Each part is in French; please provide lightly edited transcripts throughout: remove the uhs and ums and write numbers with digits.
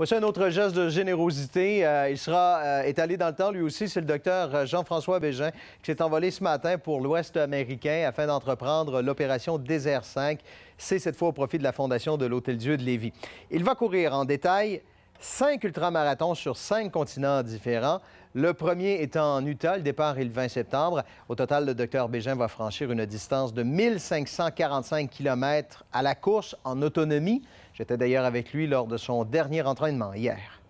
Voici un autre geste de générosité. Il sera étalé dans le temps, lui aussi. C'est le docteur Jean-François Bégin qui s'est envolé ce matin pour l'Ouest américain afin d'entreprendre l'opération Désert 5. C'est cette fois au profit de la Fondation de l'Hôtel-Dieu de Lévis. Il va courir en détail 5 ultramarathons sur 5 continents différents. Le premier étant en Utah. Le départ est le 20 septembre. Au total, le docteur Bégin va franchir une distance de 1545 km à la course en autonomie. J'étais d'ailleurs avec lui lors de son dernier entraînement hier.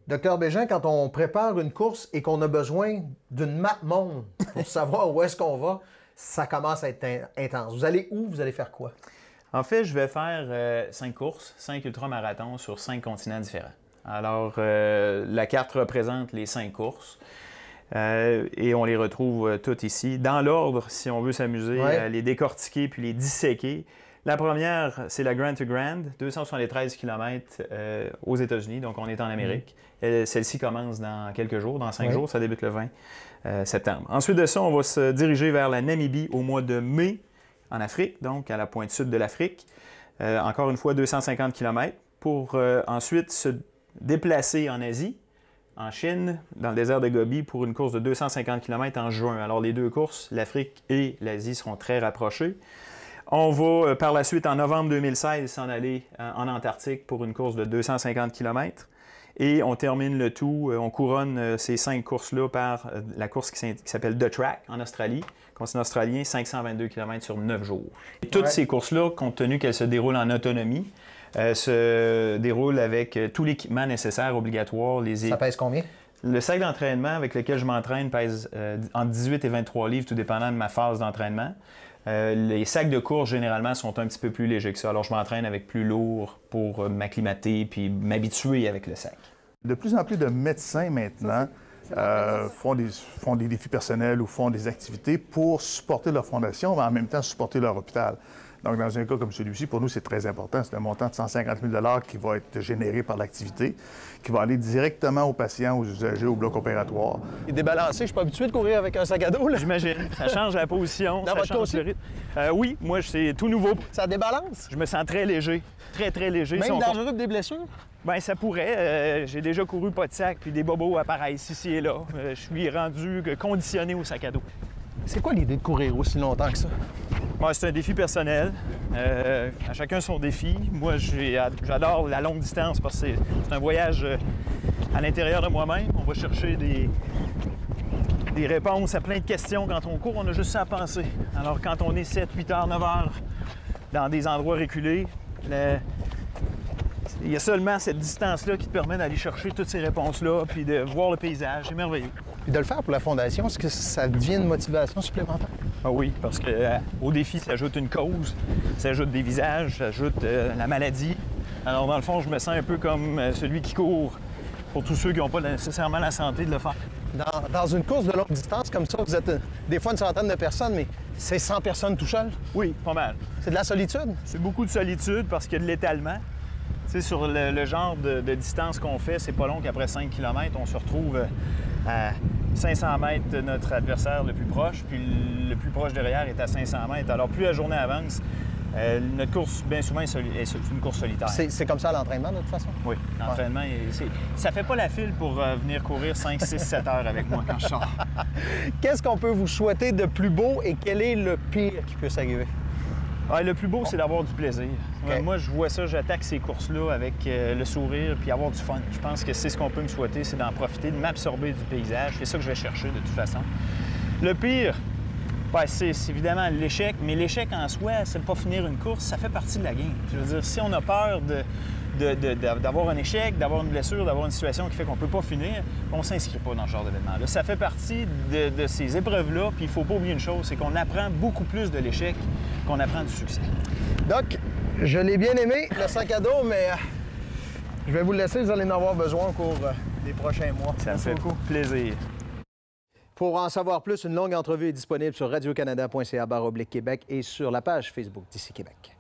Docteur Bégin, quand on prépare une course et qu'on a besoin d'une map monde pour savoir où est-ce qu'on va, ça commence à être intense. Vous allez où? Vous allez faire quoi? En fait, je vais faire 5 courses, 5 ultramarathons sur 5 continents différents. Alors, la carte représente les 5 courses et on les retrouve toutes ici. Dans l'ordre, si on veut s'amuser, à les décortiquer puis les disséquer. La première, c'est la Grand to Grand, 273 km aux États-Unis, donc on est en Amérique. Celle-ci commence dans quelques jours, dans 5 jours, ça débute le 20 septembre. Ensuite de ça, on va se diriger vers la Namibie au mois de mai, en Afrique, donc à la pointe sud de l'Afrique. Encore une fois, 250 km, pour ensuite se déplacer en Asie, en Chine, dans le désert de Gobi, pour une course de 250 km en juin. Alors les deux courses, l'Afrique et l'Asie, seront très rapprochées. On va par la suite, en novembre 2016, s'en aller en Antarctique pour une course de 250 km. Et on termine le tout, on couronne ces 5 courses-là par la course qui s'appelle The Track en Australie, continent australien, 522 km sur 9 jours. Et toutes ces courses-là, compte tenu qu'elles se déroulent en autonomie, se déroulent avec tout l'équipement nécessaire, obligatoire. Ça pèse combien? Le sac d'entraînement avec lequel je m'entraîne pèse entre 18 et 23 livres, tout dépendant de ma phase d'entraînement. Les sacs de course, généralement, sont un petit peu plus légers que ça. Alors, je m'entraîne avec plus lourd pour m'acclimater puis m'habituer avec le sac. De plus en plus de médecins, maintenant, font des défis personnels ou font des activités pour supporter leur fondation, mais en même temps supporter leur hôpital. Donc, dans un cas comme celui-ci, pour nous, c'est très important. C'est un montant de 150 000 $ qui va être généré par l'activité, qui va aller directement aux patients, aux usagers, au bloc opératoire. Il est débalancé. Je suis pas habitué de courir avec un sac à dos, là. J'imagine. Ça change la position, ça change le rythme. Oui, moi, c'est tout nouveau. Ça débalance? Je me sens très léger. Très, très léger. Même dangereux que des blessures? Bien, ça pourrait. J'ai déjà couru pas de sac, puis des bobos apparaissent ici et là. Je suis rendu conditionné au sac à dos. C'est quoi l'idée de courir aussi longtemps que ça? Moi, c'est un défi personnel. À chacun son défi. Moi, j'adore la longue distance parce que c'est un voyage à l'intérieur de moi-même. On va chercher des réponses à plein de questions. Quand on court, on a juste ça à penser. Alors, quand on est 7, 8 heures, 9 heures dans des endroits reculés, il y a seulement cette distance-là qui te permet d'aller chercher toutes ces réponses-là puis de voir le paysage. C'est merveilleux. Puis de le faire pour la Fondation, est-ce que ça devient une motivation supplémentaire? Ah oui, parce qu'au défi s'ajoute une cause, s'ajoute des visages, s'ajoute la maladie. Alors, dans le fond, je me sens un peu comme celui qui court pour tous ceux qui n'ont pas nécessairement la santé de le faire. Dans une course de longue distance comme ça, vous êtes des fois une centaine de personnes, mais c'est 100 personnes tout seul? Oui, pas mal. C'est de la solitude? C'est beaucoup de solitude parce qu'il y a de l'étalement. Tu sais, sur le genre de distance qu'on fait, c'est pas long qu'après 5 km, on se retrouve à 500 mètres de notre adversaire le plus proche, puis le plus proche derrière est à 500 mètres. Alors, plus la journée avance, notre course, bien souvent, est une course solitaire. C'est comme ça à l'entraînement, de toute façon? Oui, l'entraînement, ça fait pas la file pour venir courir 5, 6, 7 heures avec moi quand je sors. Qu'est-ce qu'on peut vous souhaiter de plus beau et quel est le pire qui peut s'arriver? Le plus beau, c'est d'avoir du plaisir. Okay. Moi, je vois ça, j'attaque ces courses-là avec le sourire puis avoir du fun. Je pense que c'est ce qu'on peut me souhaiter, c'est d'en profiter, de m'absorber du paysage. C'est ça que je vais chercher de toute façon. Le pire, c'est évidemment l'échec, mais l'échec en soi, c'est de pas finir une course, ça fait partie de la game. Je veux dire, si on a peur d'avoir un échec, d'avoir une blessure, d'avoir une situation qui fait qu'on ne peut pas finir, on ne s'inscrit pas dans ce genre d'événement-là. Ça fait partie de ces épreuves-là, puis il ne faut pas oublier une chose, c'est qu'on apprend beaucoup plus de l'échec qu'on apprend du succès. Doc, je l'ai bien aimé, le sac à dos, mais je vais vous le laisser, vous allez en avoir besoin au cours des prochains mois. Ça fait beaucoup plaisir. Pour en savoir plus, une longue entrevue est disponible sur radiocanada.ca/Québec et sur la page Facebook d'Ici Québec.